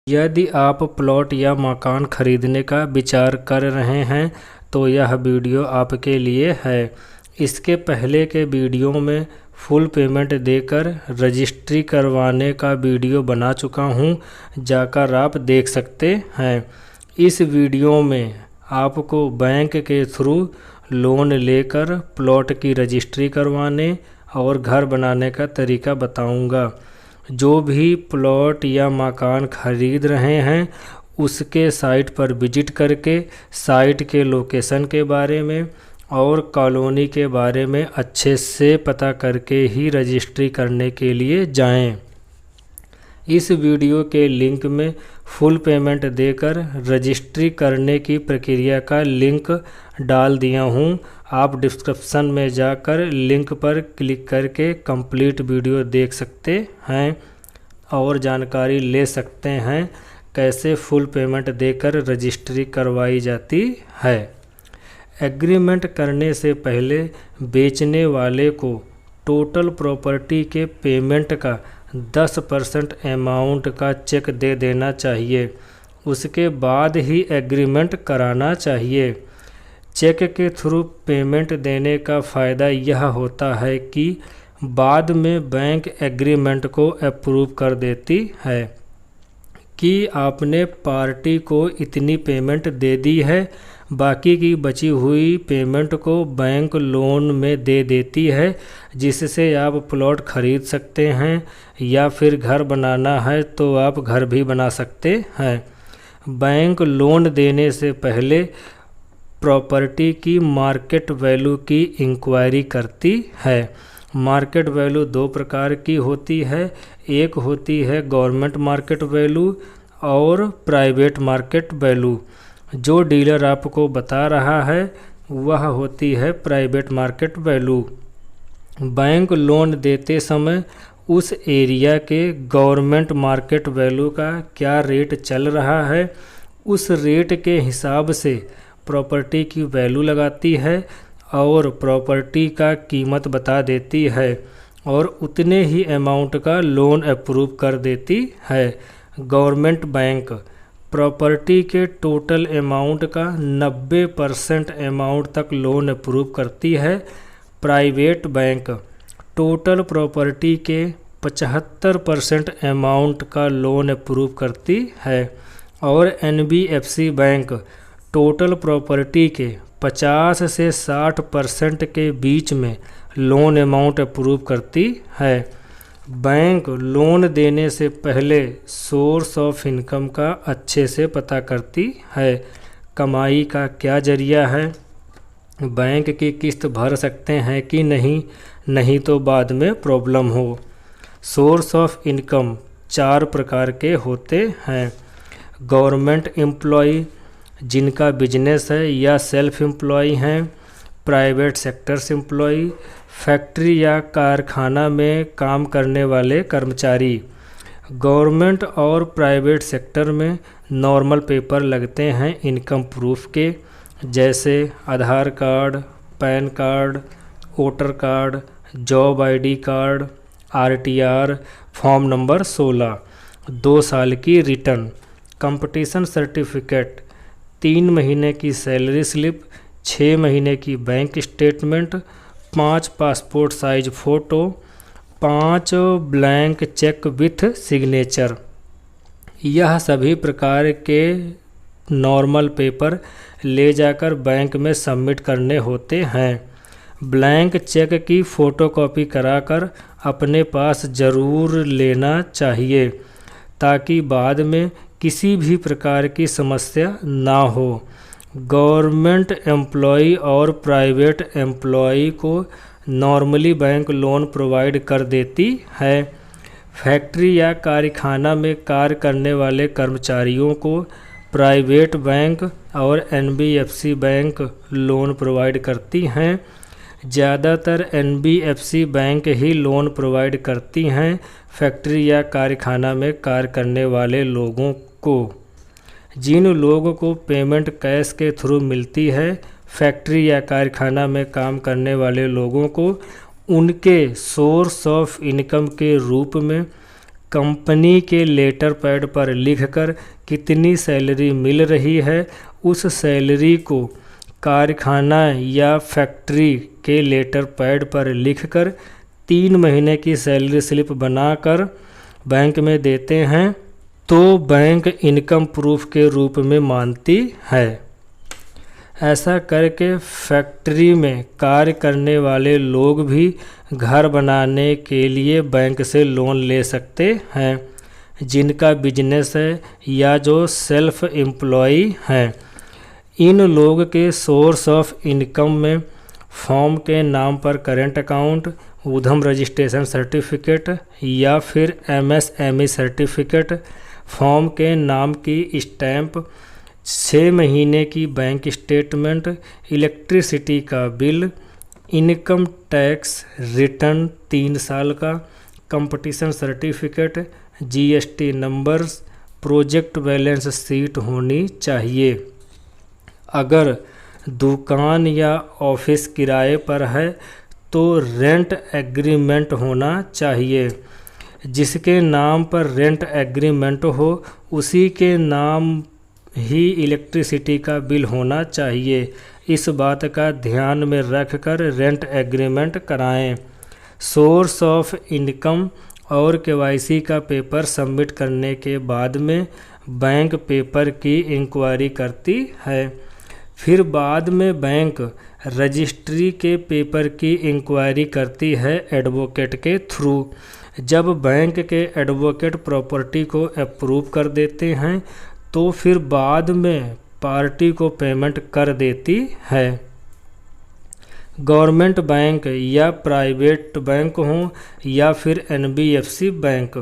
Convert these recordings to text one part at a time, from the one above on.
यदि आप प्लॉट या मकान खरीदने का विचार कर रहे हैं तो यह वीडियो आपके लिए है। इसके पहले के वीडियो में फुल पेमेंट देकर रजिस्ट्री करवाने का वीडियो बना चुका हूं, जाकर आप देख सकते हैं। इस वीडियो में आपको बैंक के थ्रू लोन लेकर प्लॉट की रजिस्ट्री करवाने और घर बनाने का तरीका बताऊंगा। जो भी प्लॉट या मकान खरीद रहे हैं उसके साइट पर विजिट करके साइट के लोकेशन के बारे में और कॉलोनी के बारे में अच्छे से पता करके ही रजिस्ट्री करने के लिए जाएं। इस वीडियो के लिंक में फुल पेमेंट देकर रजिस्ट्री करने की प्रक्रिया का लिंक डाल दिया हूं। आप डिस्क्रिप्शन में जाकर लिंक पर क्लिक करके कंप्लीट वीडियो देख सकते हैं और जानकारी ले सकते हैं कैसे फुल पेमेंट देकर रजिस्ट्री करवाई जाती है। एग्रीमेंट करने से पहले बेचने वाले को टोटल प्रॉपर्टी के पेमेंट का 10% अमाउंट का चेक दे देना चाहिए। उसके बाद ही एग्रीमेंट कराना चाहिए। चेक के थ्रू पेमेंट देने का फ़ायदा यह होता है कि बाद में बैंक एग्रीमेंट को अप्रूव कर देती है कि आपने पार्टी को इतनी पेमेंट दे दी है, बाकी की बची हुई पेमेंट को बैंक लोन में दे देती है, जिससे आप प्लॉट खरीद सकते हैं या फिर घर बनाना है तो आप घर भी बना सकते हैं। बैंक लोन देने से पहले प्रॉपर्टी की मार्केट वैल्यू की इंक्वायरी करती है। मार्केट वैल्यू दो प्रकार की होती है, एक होती है गवर्नमेंट मार्केट वैल्यू और प्राइवेट मार्केट वैल्यू। जो डीलर आपको बता रहा है वह होती है private market value. Bank loan देते समय उस एरिया के गवर्नमेंट मार्केट वैल्यू का क्या रेट चल रहा है, उस रेट के हिसाब से प्रॉपर्टी की वैल्यू लगाती है और प्रॉपर्टी का कीमत बता देती है और उतने ही अमाउंट का लोन अप्रूव कर देती है। गवर्नमेंट बैंक प्रॉपर्टी के टोटल अमाउंट का 90% अमाउंट तक लोन अप्रूव करती है। प्राइवेट बैंक टोटल प्रॉपर्टी के 75% अमाउंट का लोन अप्रूव करती है और NBFC बैंक टोटल प्रॉपर्टी के 50 से 60% के बीच में लोन अमाउंट अप्रूव करती है। बैंक लोन देने से पहले सोर्स ऑफ इनकम का अच्छे से पता करती है। कमाई का क्या जरिया है, बैंक की किस्त भर सकते हैं कि नहीं तो बाद में प्रॉब्लम हो। सोर्स ऑफ इनकम 4 प्रकार के होते हैं। गवर्नमेंट एम्प्लॉय जिनका बिजनेस है या सेल्फ एम्प्लॉय हैं, प्राइवेट सेक्टर्स एम्प्लॉय, फैक्ट्री या कारखाना में काम करने वाले कर्मचारी। गवर्नमेंट और प्राइवेट सेक्टर में नॉर्मल पेपर लगते हैं इनकम प्रूफ के, जैसे Aadhaar card, PAN card, voter card, job ID card, RTR, form number 16, 2 साल की रिटर्न, कंपटीशन सर्टिफिकेट, 3 महीने की सैलरी स्लिप, 6 महीने की bank statement, 5 passport size photo, 5 blank cheque with signature. यह सभी प्रकार के नॉर्मल पेपर ले जाकर बैंक में सबमिट करने होते हैं। ब्लैंक चेक की फ़ोटोकॉपी कराकर अपने पास ज़रूर लेना चाहिए ताकि बाद में किसी भी प्रकार की समस्या ना हो। गवर्नमेंट एम्प्लॉय और प्राइवेट एम्प्लॉय को नॉर्मली बैंक लोन प्रोवाइड कर देती है। फैक्ट्री या कारखाना में कार्य करने वाले कर्मचारियों को प्राइवेट बैंक और NBFC बैंक लोन प्रोवाइड करती हैं। ज़्यादातर NBFC बैंक ही लोन प्रोवाइड करती हैं फैक्ट्री या कारखाना में कार्य करने वाले लोगों को। जिन लोगों को पेमेंट कैश के थ्रू मिलती है फैक्ट्री या कारखाना में काम करने वाले लोगों को, उनके सोर्स ऑफ इनकम के रूप में कंपनी के लेटर पैड पर लिखकर कितनी सैलरी मिल रही है, उस सैलरी को कारखाना या फैक्ट्री के लेटर पैड पर लिखकर 3 महीने की सैलरी स्लिप बनाकर बैंक में देते हैं तो बैंक इनकम प्रूफ के रूप में मानती है। ऐसा करके फैक्ट्री में कार्य करने वाले लोग भी घर बनाने के लिए बैंक से लोन ले सकते हैं, जिनका बिजनेस है या जो सेल्फ एम्प्लॉई हैं। इन लोग के सोर्स ऑफ इनकम में फॉर्म के नाम पर करेंट अकाउंट, उधम रजिस्ट्रेशन सर्टिफिकेट या फिर MSME सर्टिफिकेट, फॉर्म के नाम की स्टैंप, 6 महीने की बैंक स्टेटमेंट, इलेक्ट्रिसिटी का बिल, इनकम टैक्स रिटर्न 3 साल का, competition certificate, GST numbers, project balance sheet होनी चाहिए। अगर दुकान या ऑफिस किराए पर है तो रेंट एग्रीमेंट होना चाहिए। जिसके नाम पर रेंट एग्रीमेंट हो उसी के नाम ही इलेक्ट्रिसिटी का बिल होना चाहिए। इस बात का ध्यान में रखकर रेंट एग्रीमेंट कराएं। सोर्स ऑफ इनकम और KYC का पेपर सबमिट करने के बाद में बैंक पेपर की इंक्वायरी करती है। फिर बाद में बैंक रजिस्ट्री के पेपर की इंक्वायरी करती है एडवोकेट के थ्रू। जब बैंक के एडवोकेट प्रॉपर्टी को अप्रूव कर देते हैं तो फिर बाद में पार्टी को पेमेंट कर देती है। गवर्नमेंट बैंक या प्राइवेट बैंक हो या फिर NBFC बैंक,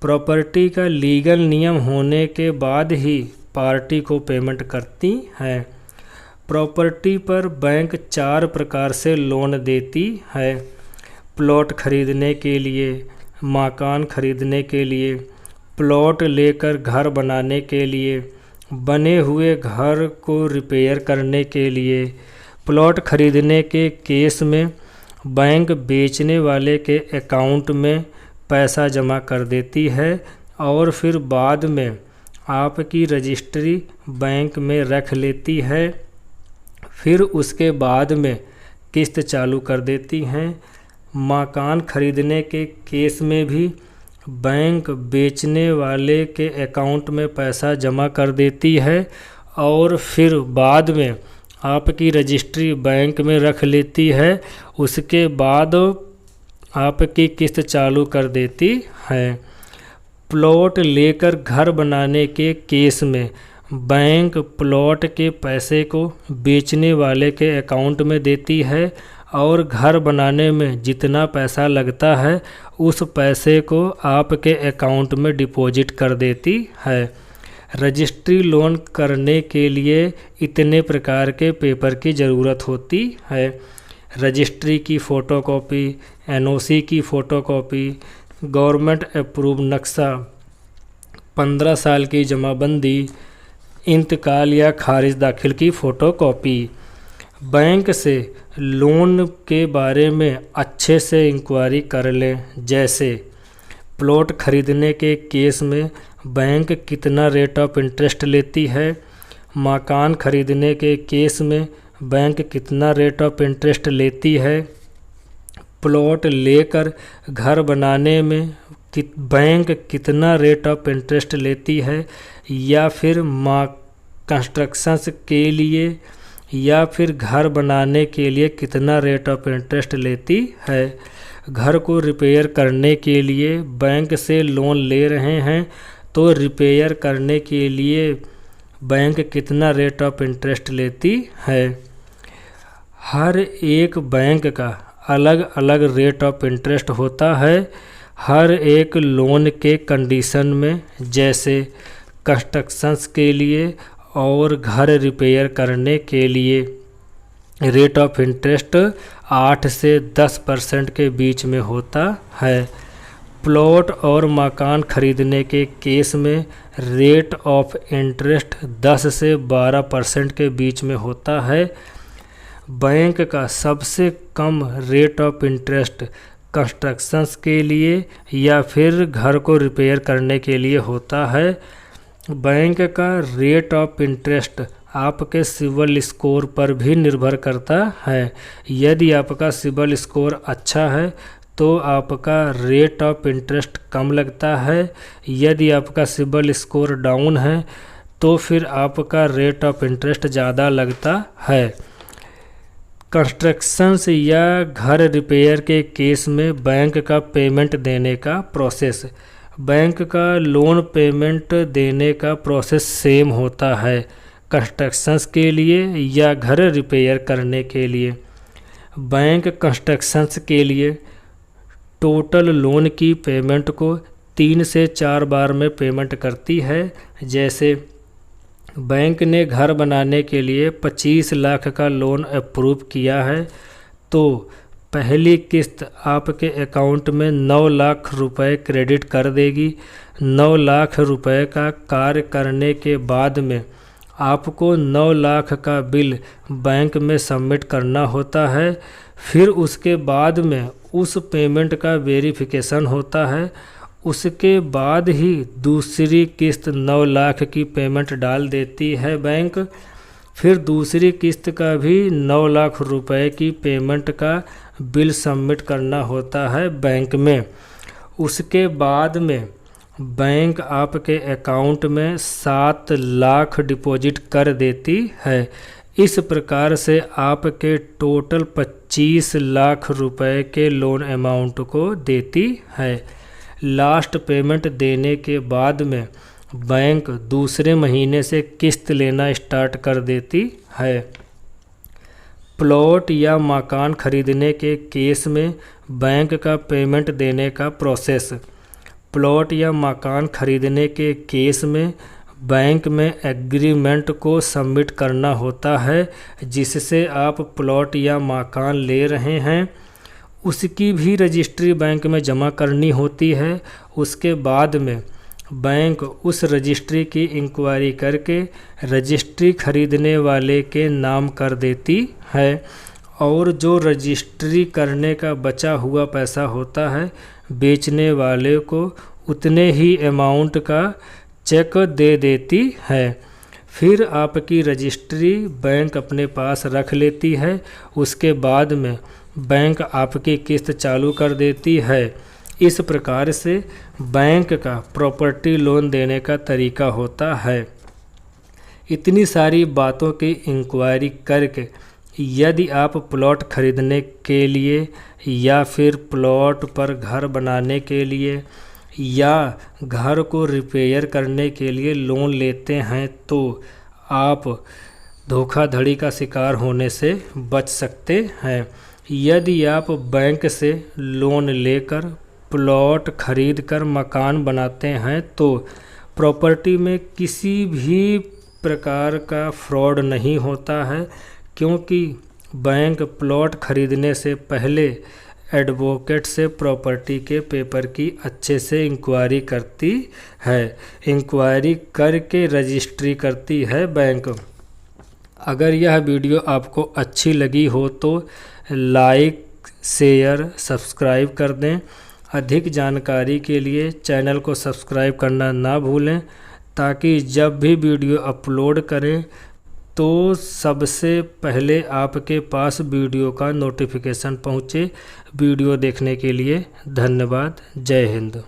प्रॉपर्टी का लीगल नियम होने के बाद ही पार्टी को पेमेंट करती हैं। प्रॉपर्टी पर बैंक 4 प्रकार से लोन देती है। प्लॉट खरीदने के लिए, मकान खरीदने के लिए, प्लॉट लेकर घर बनाने के लिए, बने हुए घर को रिपेयर करने के लिए। प्लॉट खरीदने के केस में बैंक बेचने वाले के अकाउंट में पैसा जमा कर देती है और फिर बाद में आपकी रजिस्ट्री बैंक में रख लेती है। फिर उसके बाद में किस्त चालू कर देती हैं। मकान खरीदने के केस में भी बैंक बेचने वाले के अकाउंट में पैसा जमा कर देती है और फिर बाद में आपकी रजिस्ट्री बैंक में रख लेती है। उसके बाद आपकी किस्त चालू कर देती है। प्लॉट लेकर घर बनाने के केस में बैंक प्लॉट के पैसे को बेचने वाले के अकाउंट में देती है और घर बनाने में जितना पैसा लगता है उस पैसे को आपके अकाउंट में डिपॉजिट कर देती है। रजिस्ट्री लोन करने के लिए इतने प्रकार के पेपर की ज़रूरत होती है। रजिस्ट्री की फ़ोटोकॉपी, NOC की फ़ोटोकॉपी, गवर्नमेंट अप्रूव नक्शा, 15 साल की जमाबंदी, इंतकाल या खारिज दाखिल की फ़ोटोकॉपी। बैंक से लोन के बारे में अच्छे से इंक्वायरी कर लें। जैसे प्लॉट खरीदने के केस में बैंक कितना रेट ऑफ इंटरेस्ट लेती है, मकान खरीदने के केस में बैंक कितना रेट ऑफ इंटरेस्ट लेती है, प्लॉट लेकर घर बनाने में बैंक कितना रेट ऑफ इंटरेस्ट लेती है, या फिर कंस्ट्रक्शंस के लिए या फिर घर बनाने के लिए कितना रेट ऑफ इंटरेस्ट लेती है। घर को रिपेयर करने के लिए बैंक से लोन ले रहे हैं तो रिपेयर करने के लिए बैंक कितना रेट ऑफ इंटरेस्ट लेती है। हर एक बैंक का अलग अलग रेट ऑफ इंटरेस्ट होता है हर एक लोन के कंडीशन में। जैसे कंस्ट्रक्शंस के लिए और घर रिपेयर करने के लिए रेट ऑफ इंटरेस्ट 8 से 10% के बीच में होता है। प्लॉट और मकान खरीदने के केस में रेट ऑफ इंटरेस्ट 10 से 12% के बीच में होता है। बैंक का सबसे कम रेट ऑफ इंटरेस्ट कंस्ट्रक्शंस के लिए या फिर घर को रिपेयर करने के लिए होता है। बैंक का रेट ऑफ इंटरेस्ट आपके सिबिल स्कोर पर भी निर्भर करता है। यदि आपका सिबिल स्कोर अच्छा है तो आपका रेट ऑफ इंटरेस्ट कम लगता है। यदि आपका सिबिल स्कोर डाउन है तो फिर आपका रेट ऑफ इंटरेस्ट ज़्यादा लगता है। कंस्ट्रक्शंस या घर रिपेयर के केस में बैंक का पेमेंट देने का प्रोसेस। बैंक का लोन पेमेंट देने का प्रोसेस सेम होता है कंस्ट्रक्शंस के लिए या घर रिपेयर करने के लिए। बैंक कंस्ट्रक्शंस के लिए टोटल लोन की पेमेंट को 3 से 4 बार में पेमेंट करती है। जैसे बैंक ने घर बनाने के लिए 25 लाख का लोन अप्रूव किया है तो पहली किस्त आपके अकाउंट में 9 लाख रुपए क्रेडिट कर देगी। 9 लाख रुपए का कार्य करने के बाद में आपको 9 लाख का बिल बैंक में सबमिट करना होता है। फिर उसके बाद में उस पेमेंट का वेरिफिकेशन होता है। उसके बाद ही दूसरी किस्त 9 लाख की पेमेंट डाल देती है बैंक। फिर दूसरी किस्त का भी 9 लाख रुपए की पेमेंट का बिल सबमिट करना होता है बैंक में। उसके बाद में बैंक आपके अकाउंट में 7 लाख डिपॉजिट कर देती है। इस प्रकार से आपके टोटल 25 लाख रुपए के लोन अमाउंट को देती है। लास्ट पेमेंट देने के बाद में बैंक दूसरे महीने से किस्त लेना स्टार्ट कर देती है। प्लॉट या मकान खरीदने के केस में बैंक का पेमेंट देने का प्रोसेस। प्लॉट या मकान खरीदने के केस में बैंक में एग्रीमेंट को सबमिट करना होता है जिससे आप प्लॉट या मकान ले रहे हैं। उसकी भी रजिस्ट्री बैंक में जमा करनी होती है। उसके बाद में बैंक उस रजिस्ट्री की इंक्वायरी करके रजिस्ट्री खरीदने वाले के नाम कर देती है और जो रजिस्ट्री करने का बचा हुआ पैसा होता है बेचने वाले को उतने ही अमाउंट का चेक दे देती है। फिर आपकी रजिस्ट्री बैंक अपने पास रख लेती है। उसके बाद में बैंक आपकी किस्त चालू कर देती है। इस प्रकार से बैंक का प्रॉपर्टी लोन देने का तरीका होता है। इतनी सारी बातों की इंक्वायरी करके यदि आप प्लॉट खरीदने के लिए या फिर प्लॉट पर घर बनाने के लिए या घर को रिपेयर करने के लिए लोन लेते हैं तो आप धोखाधड़ी का शिकार होने से बच सकते हैं। यदि आप बैंक से लोन लेकर प्लॉट खरीद कर मकान बनाते हैं तो प्रॉपर्टी में किसी भी प्रकार का फ्रॉड नहीं होता है, क्योंकि बैंक प्लॉट खरीदने से पहले एडवोकेट से प्रॉपर्टी के पेपर की अच्छे से इंक्वायरी करती है। इंक्वायरी करके रजिस्ट्री करती है बैंक। अगर यह वीडियो आपको अच्छी लगी हो तो लाइक, शेयर, सब्सक्राइब कर दें। अधिक जानकारी के लिए चैनल को सब्सक्राइब करना ना भूलें ताकि जब भी वीडियो अपलोड करें तो सबसे पहले आपके पास वीडियो का नोटिफिकेशन पहुंचे। वीडियो देखने के लिए धन्यवाद। जय हिंद।